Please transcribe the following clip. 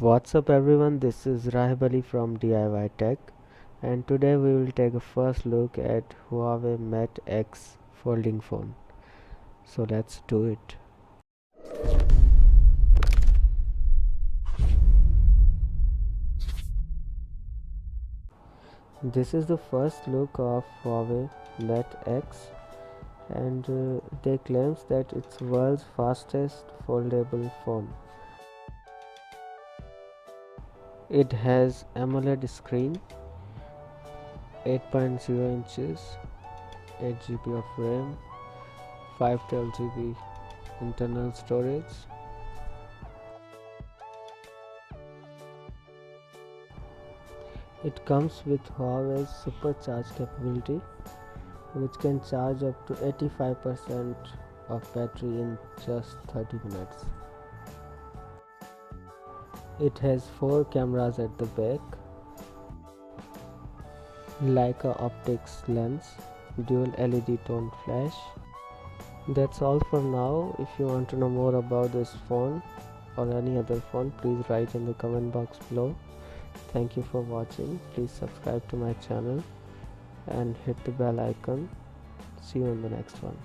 What's up everyone, this is Rahib Ali from DIY Tech, and today we will take a first look at Huawei Mate X folding phone. So let's do it. This is the first look of Huawei Mate X, and they claims that it's world's fastest foldable phone. It has AMOLED screen, 8.0 inches, 8 GB of RAM, 512 GB internal storage. It comes with Huawei's supercharge capability, which can charge up to 85% of battery in just 30 minutes. It has 4 cameras at the back, Leica optics lens, dual LED tone flash. That's all for now. If you want to know more about this phone or any other phone, please write in the comment box below. Thank you for watching. Please subscribe to my channel and hit the bell icon. See you in the next one.